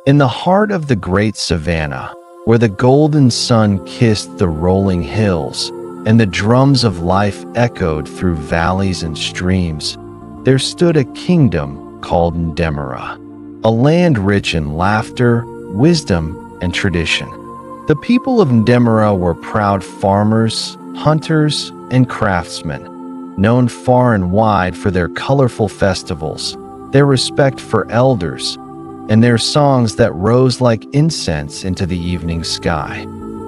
In the heart of the great savannah, where the golden sun kissed the rolling hills and the drums of life echoed through valleys and streams, there stood a kingdom called Ndemera, a land rich in laughter, wisdom, and tradition. The people of Ndemera were proud farmers, hunters, and craftsmen, known far and wide for their colorful festivals, their respect for elders, and their songs that rose like incense into the evening sky.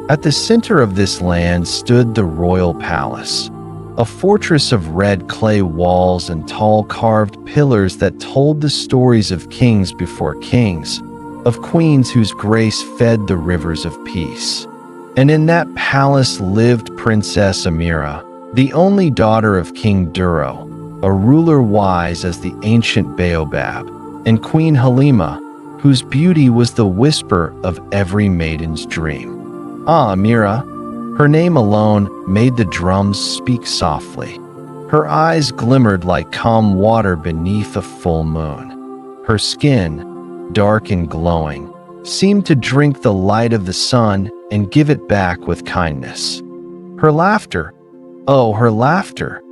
At the center of this land stood the royal palace, a fortress of red clay walls and tall carved pillars that told the stories of kings before kings, of queens whose grace fed the rivers of peace. And in that palace lived Princess Amirah, the only daughter of King Duro, a ruler wise as the ancient baobab, and Queen Halima, whose beauty was the whisper of every maiden's dream. Ah, Amirah, her name alone made the drums speak softly. Her eyes glimmered like calm water beneath a full moon. Her skin, dark and glowing, seemed to drink the light of the sun and give it back with kindness. Her laughter, oh, her laughter,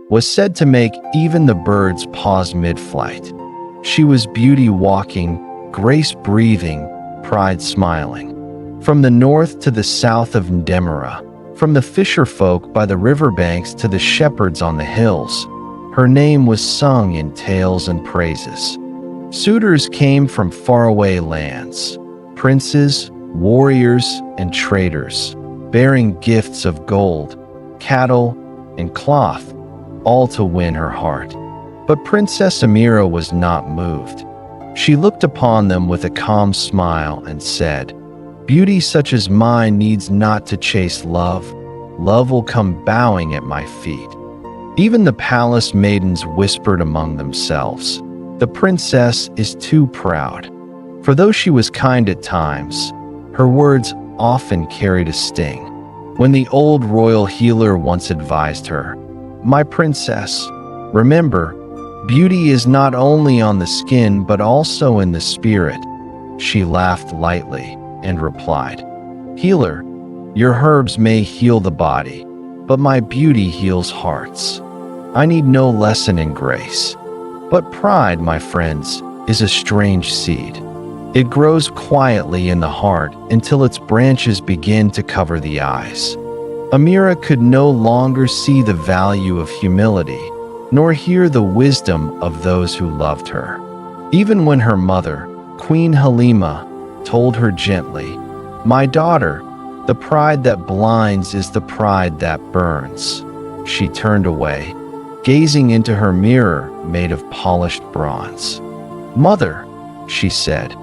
was said to make even the birds pause mid-flight. She was beauty walking, grace breathing, pride smiling. From the north to the south of Ndemera, from the fisher folk by the riverbanks to the shepherds on the hills, her name was sung in tales and praises. Suitors came from faraway lands, princes, warriors, and traders, bearing gifts of gold, cattle, and cloth, all to win her heart. But Princess Amirah was not moved. She looked upon them with a calm smile and said, "Beauty such as mine needs not to chase love. Love will come bowing at my feet." Even the palace maidens whispered among themselves, "The princess is too proud." For though she was kind at times, her words often carried a sting. When the old royal healer once advised her, "My princess, remember, beauty is not only on the skin but also in the spirit," she laughed lightly and replied, "Healer, your herbs may heal the body, but my beauty heals hearts. I need no lesson in grace. But pride, my friends, is a strange seed. It grows quietly in the heart until its branches begin to cover the eyes." Amirah could no longer see the value of humility, nor hear the wisdom of those who loved her. Even when her mother, Queen Halima, told her gently, "My daughter, the pride that blinds is the pride that burns," she turned away, gazing into her mirror made of polished bronze. "Mother," she said,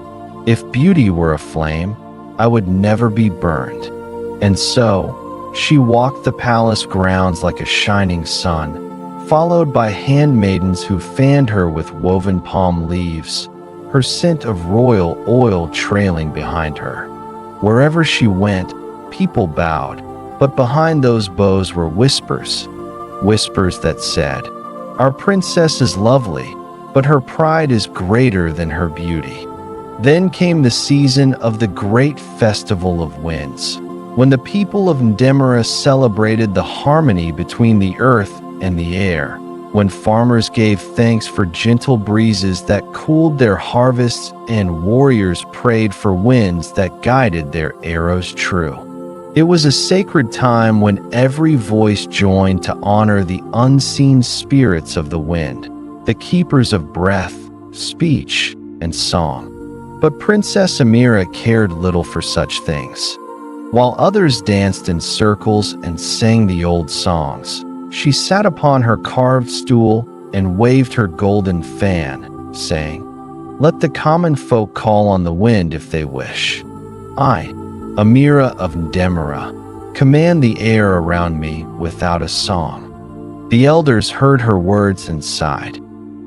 "if beauty were a flame, I would never be burned." And so, she walked the palace grounds like a shining sun, followed by handmaidens who fanned her with woven palm leaves, her scent of royal oil trailing behind her. Wherever she went, people bowed, but behind those bows were whispers, whispers that said, "Our princess is lovely, but her pride is greater than her beauty." Then came the season of the great festival of winds, when the people of Ndemera celebrated the harmony between the earth and the air, when farmers gave thanks for gentle breezes that cooled their harvests and warriors prayed for winds that guided their arrows true. It was a sacred time when every voice joined to honor the unseen spirits of the wind, the keepers of breath, speech, and song. But Princess Amirah cared little for such things. While others danced in circles and sang the old songs, she sat upon her carved stool and waved her golden fan, saying, "Let the common folk call on the wind if they wish. I, Amirah of Ndemera, command the air around me without a song." The elders heard her words and sighed.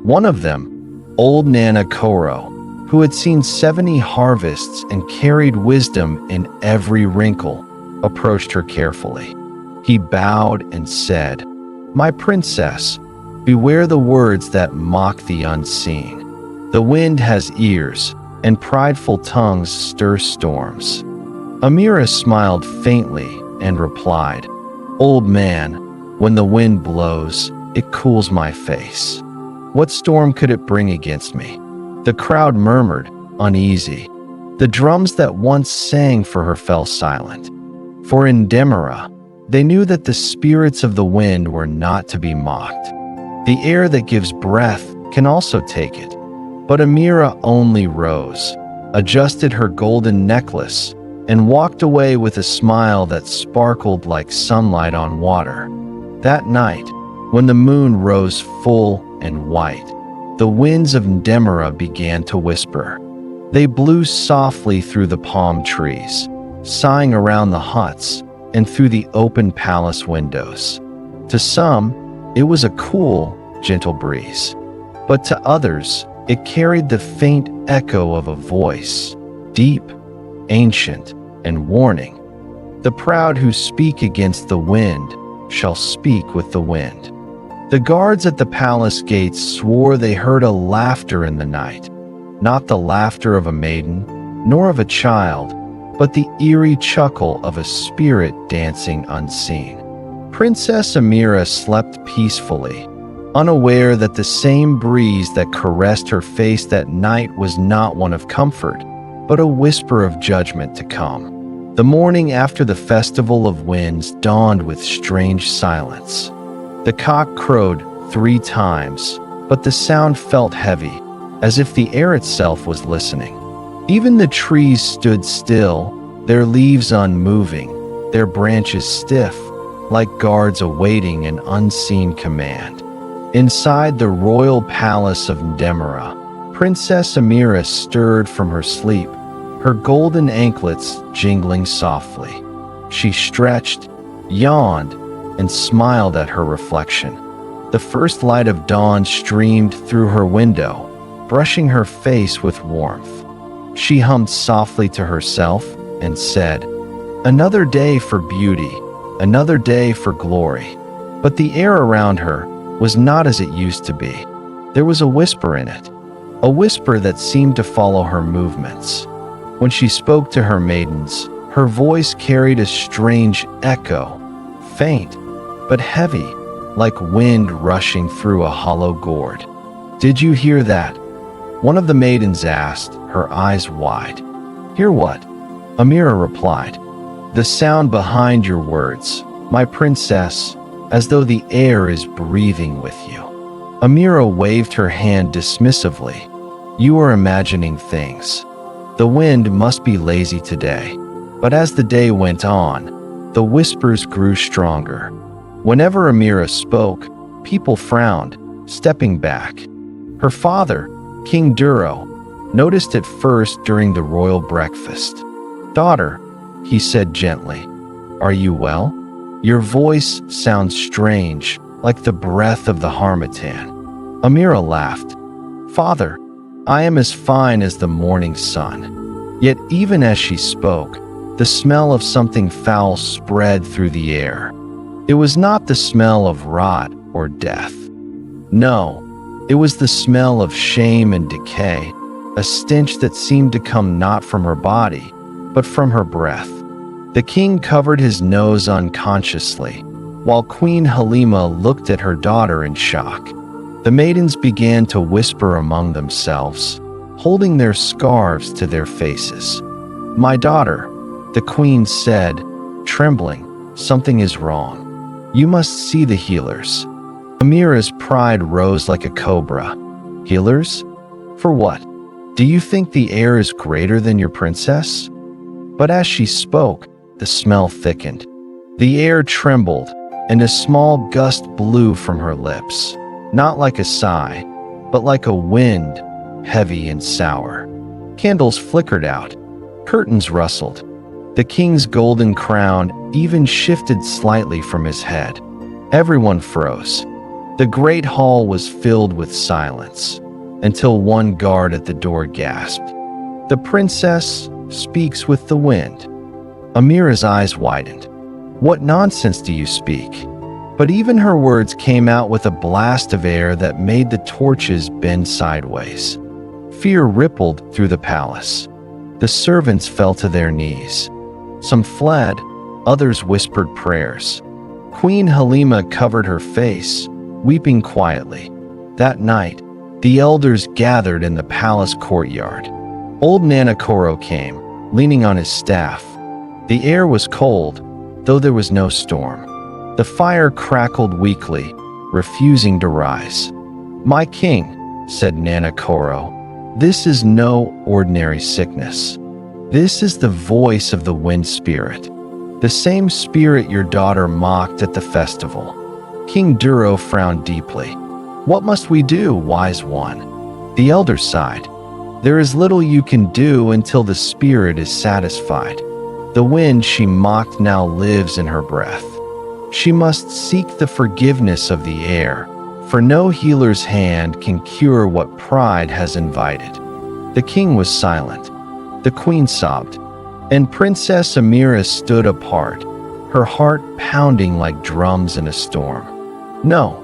One of them, old Nana Koro, who had seen 70 harvests and carried wisdom in every wrinkle, approached her carefully. He bowed and said, "My princess, beware the words that mock the unseen. The wind has ears, and prideful tongues stir storms. Amirah smiled faintly and replied, "Old man, when the wind blows, it cools my face. What storm could it bring against me?" The crowd murmured, uneasy. The drums that once sang for her fell silent. For in Demerara, they knew that the spirits of the wind were not to be mocked. The air that gives breath can also take it. But Amirah only rose, adjusted her golden necklace, and walked away with a smile that sparkled like sunlight on water. That night, when the moon rose full and white, the winds of Demerara began to whisper. They blew softly through the palm trees, sighing around the huts and through the open palace windows. To some, it was a cool, gentle breeze, but to others, it carried the faint echo of a voice, deep, ancient, and warning. The proud who speak against the wind shall speak with the wind. The guards at the palace gates swore they heard a laughter in the night, not the laughter of a maiden, nor of a child, but the eerie chuckle of a spirit dancing unseen. Princess Amirah slept peacefully, unaware that the same breeze that caressed her face that night was not one of comfort, but a whisper of judgment to come. The morning after the Festival of Winds dawned with strange silence. The cock crowed 3 times, but the sound felt heavy, as if the air itself was listening. Even the trees stood still, their leaves unmoving, their branches stiff, like guards awaiting an unseen command. Inside the royal palace of Demerara, Princess Amirah stirred from her sleep, her golden anklets jingling softly. She stretched, yawned, and smiled at her reflection. The first light of dawn streamed through her window, brushing her face with warmth. She hummed softly to herself and said, "Another day for beauty, another day for glory." But the air around her was not as it used to be. There was a whisper in it, a whisper that seemed to follow her movements. When she spoke to her maidens, her voice carried a strange echo, faint but heavy, like wind rushing through a hollow gourd. "Did you hear that?" one of the maidens asked, her eyes wide. "Hear what?" Amirah replied. "The sound behind your words, my princess, as though the air is breathing with you." Amirah waved her hand dismissively. "You are imagining things. The wind must be lazy today." But as the day went on, the whispers grew stronger. Whenever Amirah spoke, people frowned, stepping back. Her father, King Duro, noticed it first during the royal breakfast. "Daughter," he said gently, "are you well? Your voice sounds strange, like the breath of the harmattan." Amirah laughed. "Father, I am as fine as the morning sun." Yet even as she spoke, the smell of something foul spread through the air. It was not the smell of rot or death. No, it was the smell of shame and decay, a stench that seemed to come not from her body, but from her breath. The king covered his nose unconsciously, while Queen Halima looked at her daughter in shock. The maidens began to whisper among themselves, holding their scarves to their faces. "My daughter," the queen said, trembling, "something is wrong. You must see the healers." Amirah's pride rose like a cobra. "Healers? For what? Do you think the air is greater than your princess?" But as she spoke, the smell thickened. The air trembled, and a small gust blew from her lips, not like a sigh, but like a wind, heavy and sour. Candles flickered out. Curtains rustled. The king's golden crown even shifted slightly from his head. Everyone froze. The great hall was filled with silence, until one guard at the door gasped, "The princess speaks with the wind." Amirah's eyes widened. "What nonsense do you speak?" But even her words came out with a blast of air that made the torches bend sideways. Fear rippled through the palace. The servants fell to their knees. Some fled, others whispered prayers. Queen Halima covered her face, weeping quietly. That night, the elders gathered in the palace courtyard. Old Nana Koro came, leaning on his staff. The air was cold, though there was no storm. The fire crackled weakly, refusing to rise. "My king," said Nana Koro, "this is no ordinary sickness. This is the voice of the wind spirit, the same spirit your daughter mocked at the festival." King Duro frowned deeply. "What must we do, wise one?" The elder sighed. "There is little you can do until the spirit is satisfied. The wind she mocked now lives in her breath. She must seek the forgiveness of the air, for no healer's hand can cure what pride has invited." The king was silent. The queen sobbed, and Princess Amirah stood apart, her heart pounding like drums in a storm. "No,"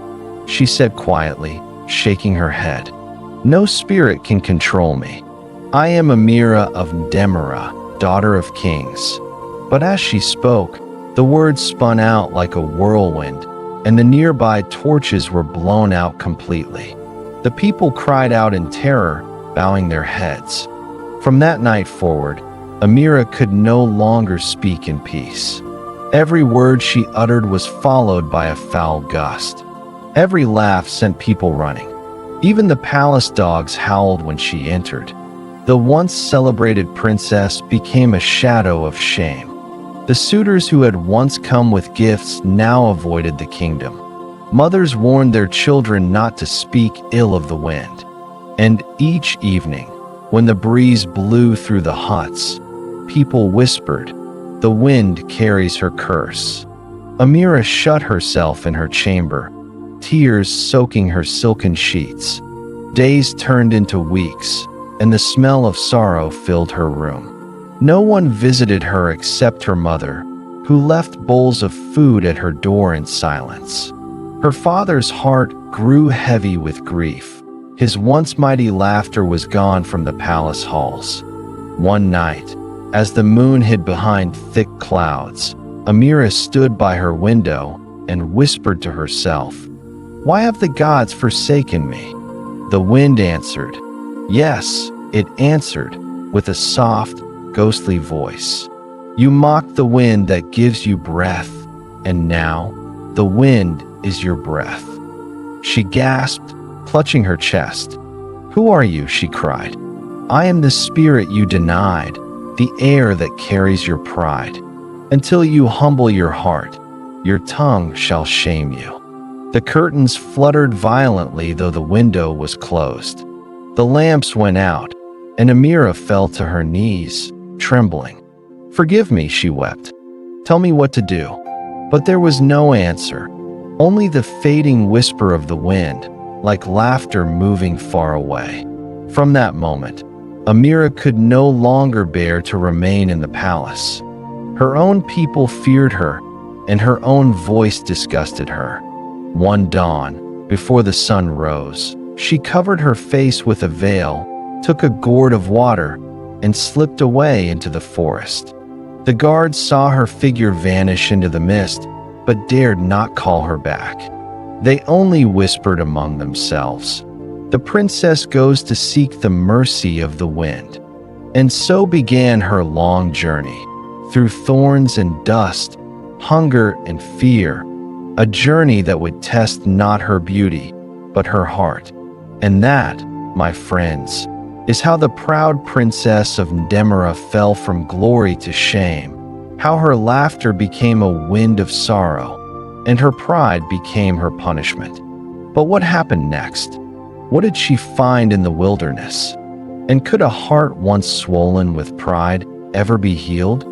she said quietly, shaking her head. "No spirit can control me. I am Amirah of Demerah, daughter of kings." But as she spoke, the words spun out like a whirlwind, and the nearby torches were blown out completely. The people cried out in terror, bowing their heads. From that night forward, Amirah could no longer speak in peace. Every word she uttered was followed by a foul gust. Every laugh sent people running. Even the palace dogs howled when she entered. The once celebrated princess became a shadow of shame. The suitors who had once come with gifts now avoided the kingdom. Mothers warned their children not to speak ill of the wind. And each evening, when the breeze blew through the huts, people whispered, "The wind carries her curse." Amirah shut herself in her chamber, tears soaking her silken sheets. Days turned into weeks, and the smell of sorrow filled her room. No one visited her except her mother, who left bowls of food at her door in silence. Her father's heart grew heavy with grief. His once mighty laughter was gone from the palace halls. One night, as the moon hid behind thick clouds, Amirah stood by her window and whispered to herself, "Why have the gods forsaken me?" The wind answered. Yes, it answered, with a soft, ghostly voice. "You mocked the wind that gives you breath, and now the wind is your breath." She gasped, clutching her chest. "Who are you?" she cried. "I am the spirit you denied, the air that carries your pride. Until you humble your heart, your tongue shall shame you." The curtains fluttered violently, though the window was closed. The lamps went out, and Amirah fell to her knees, trembling. "Forgive me," she wept. "Tell me what to do." But there was no answer, only the fading whisper of the wind, like laughter moving far away. From that moment, Amirah could no longer bear to remain in the palace. Her own people feared her, and her own voice disgusted her. One dawn, before the sun rose, she covered her face with a veil, took a gourd of water, and slipped away into the forest. The guards saw her figure vanish into the mist, but dared not call her back. They only whispered among themselves, "The princess goes to seek the mercy of the wind." And so began her long journey, through thorns and dust, hunger and fear, a journey that would test not her beauty, but her heart. And that, my friends, is how the proud princess of Demerah fell from glory to shame, how her laughter became a wind of sorrow, and her pride became her punishment. But what happened next? What did she find in the wilderness? And could a heart once swollen with pride ever be healed?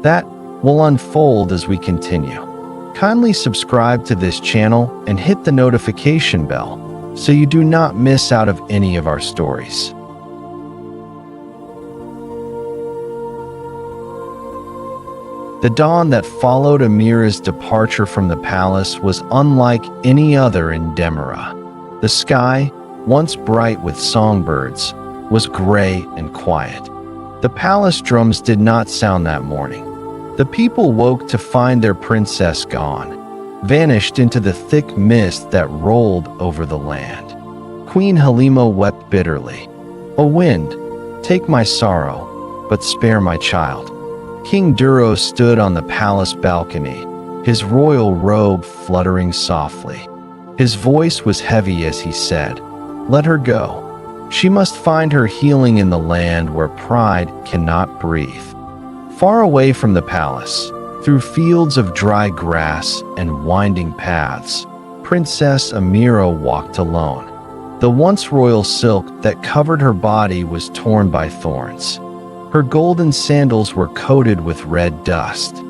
That will unfold as we continue. Kindly subscribe to this channel and hit the notification bell so you do not miss out of any of our stories. The dawn that followed Amirah's departure from the palace was unlike any other in Demerah. The sky, once bright with songbirds, was gray and quiet. The palace drums did not sound that morning. The people woke to find their princess gone, vanished into the thick mist that rolled over the land. Queen Halima wept bitterly. "O wind, take my sorrow, but spare my child." King Duro stood on the palace balcony, his royal robe fluttering softly. His voice was heavy as he said, "Let her go. She must find her healing in the land where pride cannot breathe." Far away from the palace, through fields of dry grass and winding paths, Princess Amirah walked alone. The once royal silk that covered her body was torn by thorns. Her golden sandals were coated with red dust.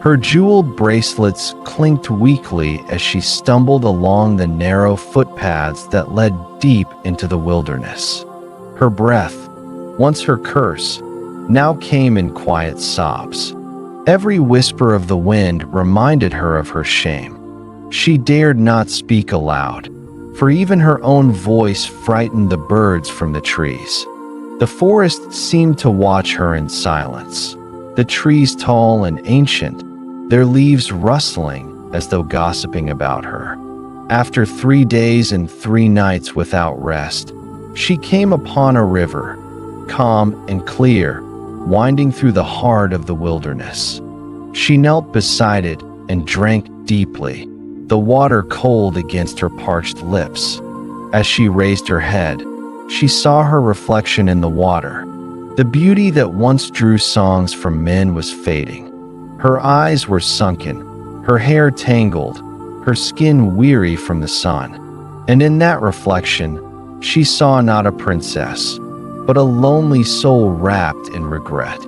Her jeweled bracelets clinked weakly as she stumbled along the narrow footpaths that led deep into the wilderness. Her breath, once her curse, now came in quiet sobs. Every whisper of the wind reminded her of her shame. She dared not speak aloud, for even her own voice frightened the birds from the trees. The forest seemed to watch her in silence, the trees tall and ancient, their leaves rustling as though gossiping about her. After 3 days and 3 nights without rest, she came upon a river, calm and clear, winding through the heart of the wilderness. She knelt beside it and drank deeply, the water cold against her parched lips. As she raised her head, she saw her reflection in the water. The beauty that once drew songs from men was fading. Her eyes were sunken, her hair tangled, her skin weary from the sun. And in that reflection, she saw not a princess, but a lonely soul wrapped in regret.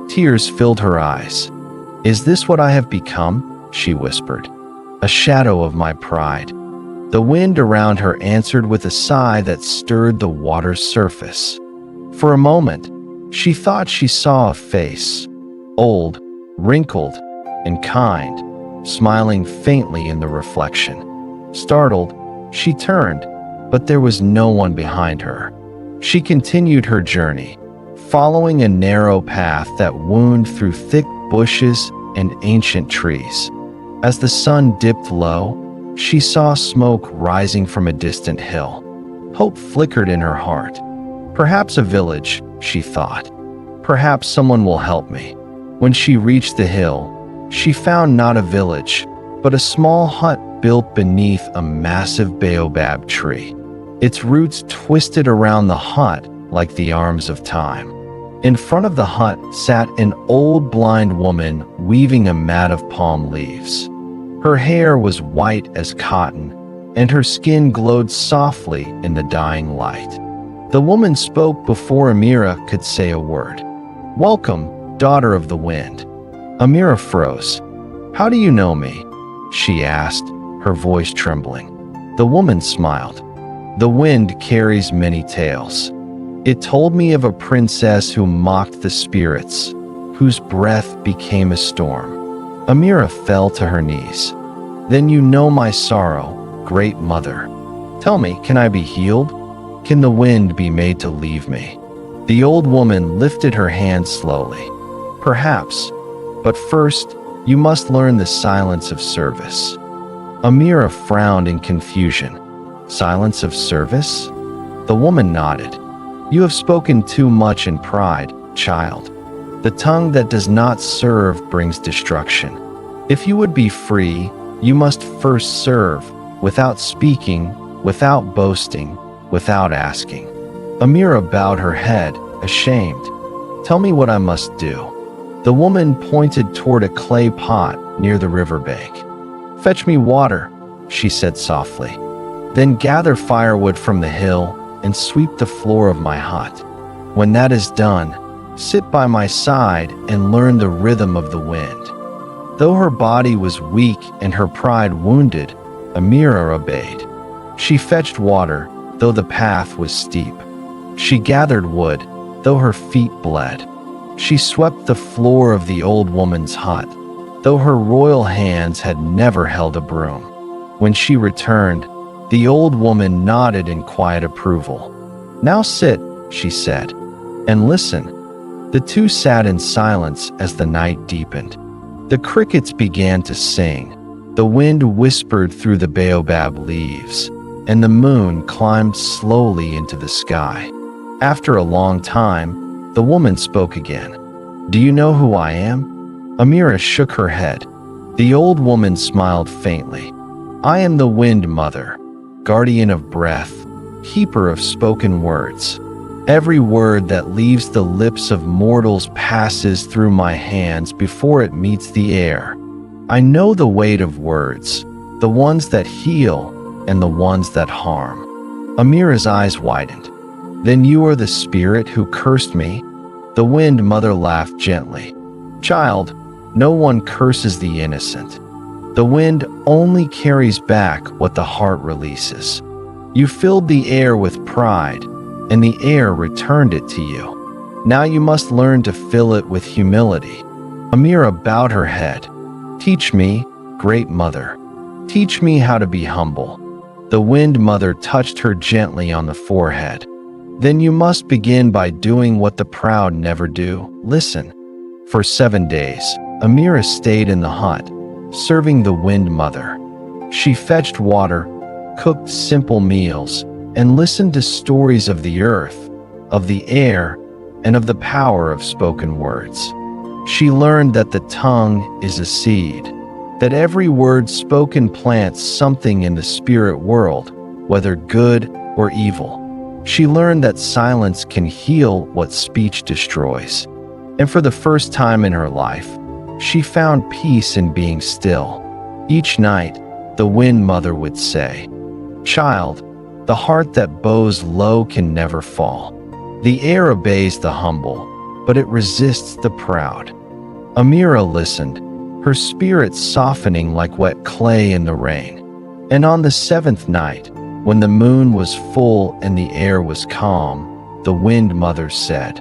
Tears filled her eyes. "Is this what I have become?" she whispered. "A shadow of my pride." The wind around her answered with a sigh that stirred the water's surface. For a moment, she thought she saw a face, old, wrinkled, and kind, smiling faintly in the reflection. Startled, she turned, but there was no one behind her. She continued her journey, following a narrow path that wound through thick bushes and ancient trees. As the sun dipped low, she saw smoke rising from a distant hill. Hope flickered in her heart. Perhaps a village, she thought. Perhaps someone will help me. When she reached the hill, she found not a village, but a small hut built beneath a massive baobab tree. Its roots twisted around the hut like the arms of time. In front of the hut sat an old blind woman weaving a mat of palm leaves. Her hair was white as cotton, and her skin glowed softly in the dying light. The woman spoke before Amirah could say a word. "Welcome, daughter of the wind." Amirah froze. "How do you know me?" she asked, her voice trembling. The woman smiled. "The wind carries many tales. It told me of a princess who mocked the spirits, whose breath became a storm." Amirah fell to her knees. "Then you know my sorrow, great mother. Tell me, can I be healed? Can the wind be made to leave me?" The old woman lifted her hand slowly. "Perhaps, but first, you must learn the silence of service." Amirah frowned in confusion. "Silence of service?" The woman nodded. "You have spoken too much in pride, child. The tongue that does not serve brings destruction. If you would be free, you must first serve, without speaking, without boasting, without asking." Amirah bowed her head, ashamed. "Tell me what I must do." The woman pointed toward a clay pot near the riverbank. "Fetch me water," she said softly. "Then gather firewood from the hill and sweep the floor of my hut. When that is done, sit by my side and learn the rhythm of the wind." Though her body was weak and her pride wounded, Amirah obeyed. She fetched water, though the path was steep. She gathered wood, though her feet bled. She swept the floor of the old woman's hut, though her royal hands had never held a broom. When she returned, the old woman nodded in quiet approval. "Now sit," she said. And listen. The two sat in silence as the night deepened. The crickets began to sing. The wind whispered through the baobab leaves, and the moon climbed slowly into the sky. After a long time, the woman spoke again. Do you know who I am? Amirah shook her head. The old woman smiled faintly. I am the Wind Mother, guardian of breath, keeper of spoken words. Every word that leaves the lips of mortals passes through my hands before it meets the air. I know the weight of words, the ones that heal and the ones that harm. Amirah's eyes widened. Then you are the spirit who cursed me? The Wind Mother laughed gently. Child, no one curses the innocent. The wind only carries back what the heart releases. You filled the air with pride, and the air returned it to you. Now you must learn to fill it with humility. Amirah bowed her head. Teach me, Great Mother. Teach me how to be humble. The Wind Mother touched her gently on the forehead. Then you must begin by doing what the proud never do. Listen. For 7 days, Amirah stayed in the hut, serving the Wind Mother. She fetched water, cooked simple meals, and listened to stories of the earth, of the air, and of the power of spoken words. She learned that the tongue is a seed, that every word spoken plants something in the spirit world, whether good or evil. She learned that silence can heal what speech destroys. And for the first time in her life, she found peace in being still. Each night, the Wind Mother would say, Child, the heart that bows low can never fall. The air obeys the humble, but it resists the proud. Amirah listened, her spirit softening like wet clay in the rain. And on the 7th night, when the moon was full and the air was calm, the Wind Mother said,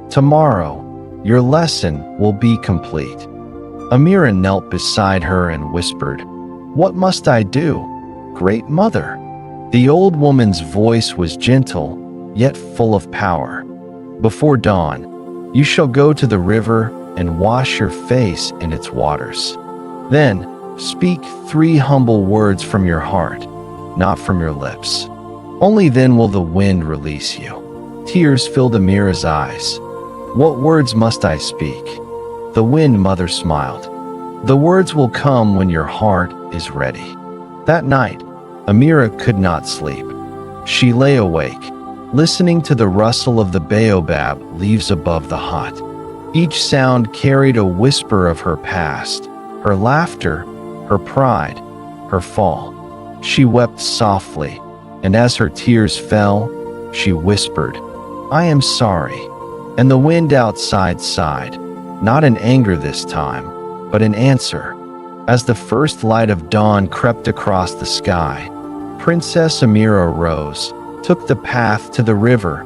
Tomorrow, your lesson will be complete. Amirah knelt beside her and whispered, What must I do, Great Mother? The old woman's voice was gentle, yet full of power. Before dawn, you shall go to the river and wash your face in its waters. Then, speak 3 humble words from your heart, not from your lips. Only then will the wind release you. Tears filled Amirah's eyes. What words must I speak? The Wind Mother smiled. The words will come when your heart is ready. That night, Amirah could not sleep. She lay awake, listening to the rustle of the baobab leaves above the hut. Each sound carried a whisper of her past, her laughter, her pride, her fall. She wept softly, and as her tears fell, she whispered, I am sorry. And the wind outside sighed, not in anger this time, but in answer. As the first light of dawn crept across the sky, Princess Amirah rose, took the path to the river,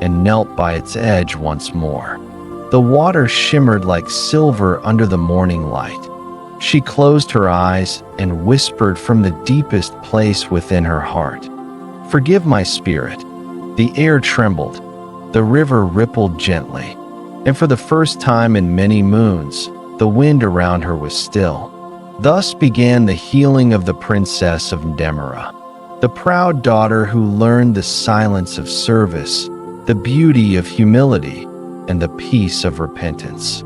and knelt by its edge once more. The water shimmered like silver under the morning light. She closed her eyes and whispered from the deepest place within her heart, Forgive my spirit. The air trembled. The river rippled gently. And for the first time in many moons, the wind around her was still. Thus began the healing of the Princess of Nollywood, the proud daughter who learned the silence of service, the beauty of humility, and the peace of repentance.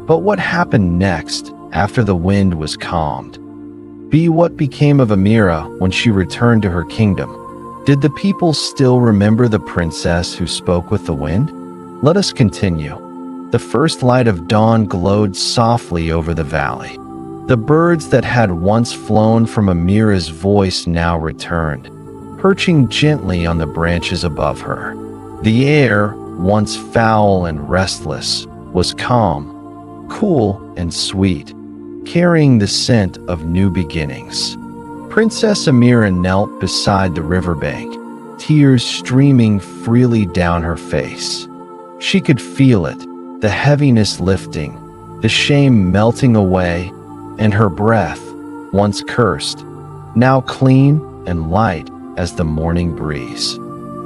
But what happened next after the wind was calmed? What became of Amirah when she returned to her kingdom? Did the people still remember the princess who spoke with the wind? Let us continue. The first light of dawn glowed softly over the valley. The birds that had once flown from Amirah's voice now returned, perching gently on the branches above her. The air, once foul and restless, was calm, cool and sweet, carrying the scent of new beginnings. Princess Amirah knelt beside the riverbank, tears streaming freely down her face. She could feel it, the heaviness lifting, the shame melting away, and her breath, once cursed, now clean and light as the morning breeze.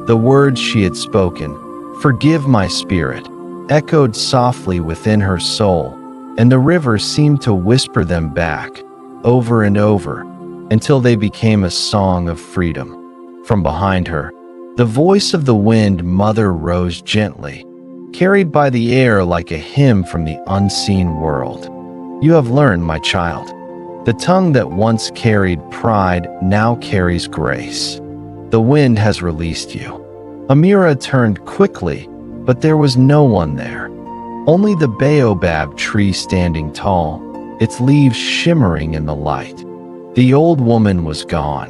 The words she had spoken, "Forgive my spirit," echoed softly within her soul, and the river seemed to whisper them back, over and over, until they became a song of freedom. From behind her, the voice of the wind mother rose gently, carried by the air like a hymn from the unseen world. "You have learned, my child. The tongue that once carried pride now carries grace. The wind has released you." Amirah turned quickly, but there was no one there. Only the baobab tree standing tall, its leaves shimmering in the light. The old woman was gone.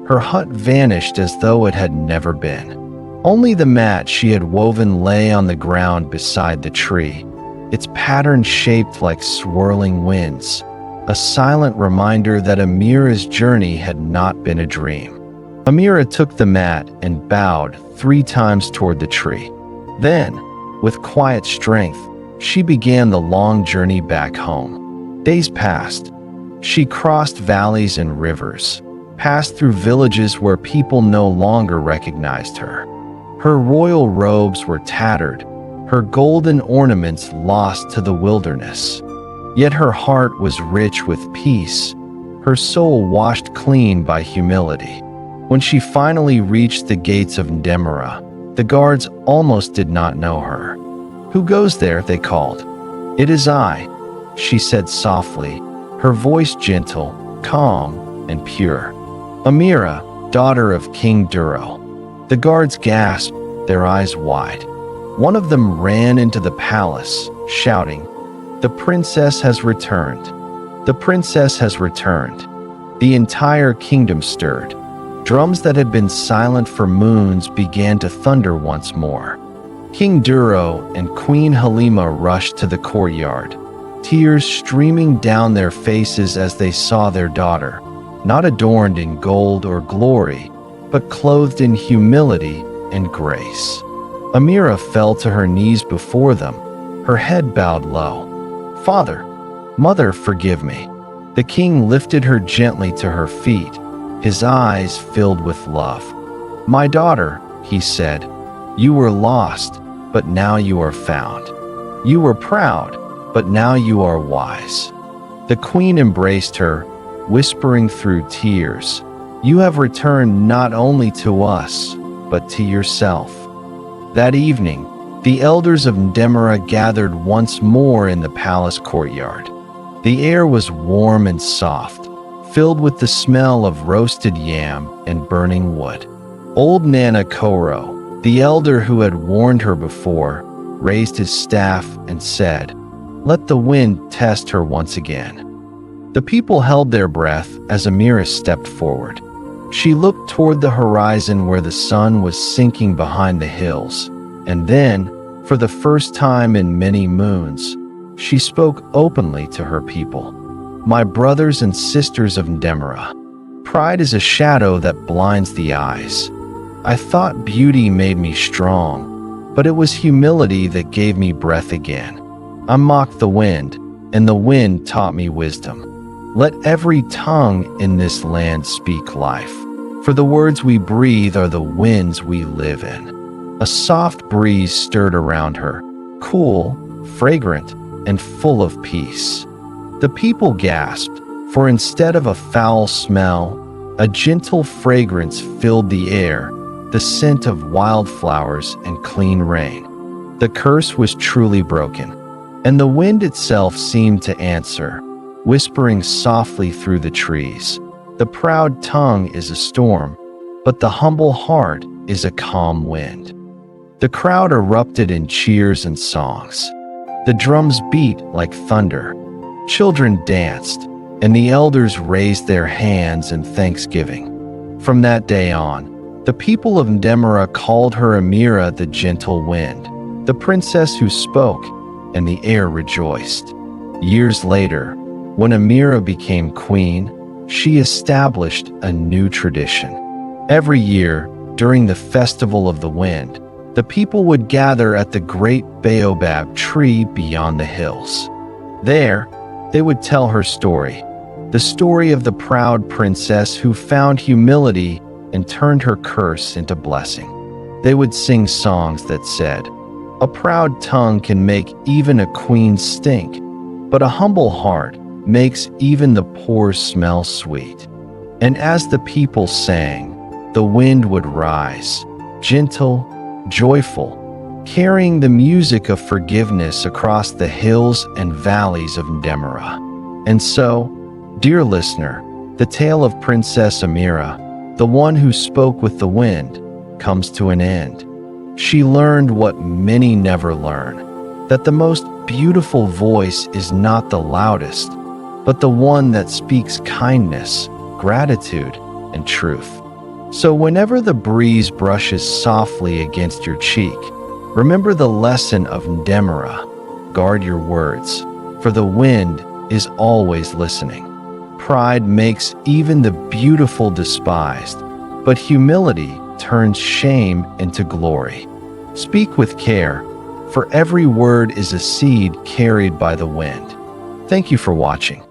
Her hut vanished as though it had never been. Only the mat she had woven lay on the ground beside the tree, its pattern shaped like swirling winds, a silent reminder that Amirah's journey had not been a dream. Amirah took the mat and bowed 3 times toward the tree. Then, with quiet strength, she began the long journey back home. Days passed. She crossed valleys and rivers, passed through villages where people no longer recognized her. Her royal robes were tattered, her golden ornaments lost to the wilderness. Yet her heart was rich with peace, her soul washed clean by humility. When she finally reached the gates of Ndemerah, the guards almost did not know her. "Who goes there?" they called. "It is I," she said softly, her voice gentle, calm, and pure. "Amirah, daughter of King Duro." The guards gasped, their eyes wide. One of them ran into the palace, shouting, "The princess has returned! The princess has returned!" The entire kingdom stirred. Drums that had been silent for moons began to thunder once more. King Duro and Queen Halima rushed to the courtyard, tears streaming down their faces as they saw their daughter, not adorned in gold or glory, but clothed in humility and grace. Amirah fell to her knees before them, her head bowed low. "Father, mother, forgive me." The king lifted her gently to her feet, his eyes filled with love. "My daughter," he said, "you were lost, but now you are found. You were proud, but now you are wise." The queen embraced her, whispering through tears, "You have returned not only to us, but to yourself." That evening, the elders of Ndemerah gathered once more in the palace courtyard. The air was warm and soft, filled with the smell of roasted yam and burning wood. Old Nana Koro, the elder who had warned her before, raised his staff and said, "Let the wind test her once again." The people held their breath as Amirah stepped forward. She looked toward the horizon where the sun was sinking behind the hills, and then, for the first time in many moons, she spoke openly to her people. "My brothers and sisters of Ndemerah, pride is a shadow that blinds the eyes. I thought beauty made me strong, but it was humility that gave me breath again. I mocked the wind, and the wind taught me wisdom. Let every tongue in this land speak life, for the words we breathe are the winds we live in." A soft breeze stirred around her, cool, fragrant, and full of peace. The people gasped, for instead of a foul smell, a gentle fragrance filled the air, the scent of wildflowers and clean rain. The curse was truly broken, and the wind itself seemed to answer, whispering softly through the trees. "The proud tongue is a storm, but the humble heart is a calm wind." The crowd erupted in cheers and songs. The drums beat like thunder. Children danced, and the elders raised their hands in thanksgiving. From that day on, the people of Ndemerah called her Amirah, the gentle wind, the princess who spoke, and the air rejoiced. Years later, when Amirah became queen, she established a new tradition. Every year, during the Festival of the Wind, the people would gather at the great baobab tree beyond the hills. There, they would tell her story, the story of the proud princess who found humility and turned her curse into blessing. They would sing songs that said, A proud tongue can make even a queen stink, but a humble heart makes even the poor smell sweet. And as the people sang, the wind would rise, gentle, joyful, carrying the music of forgiveness across the hills and valleys of Amirah. And so, dear listener, the tale of Princess Amirah, the one who spoke with the wind, comes to an end. She learned what many never learn, that the most beautiful voice is not the loudest, but the one that speaks kindness, gratitude, and truth. So whenever the breeze brushes softly against your cheek, remember the lesson of Amirah. Guard your words, for the wind is always listening. Pride makes even the beautiful despised, but humility turns shame into glory. Speak with care, for every word is a seed carried by the wind. Thank you for watching.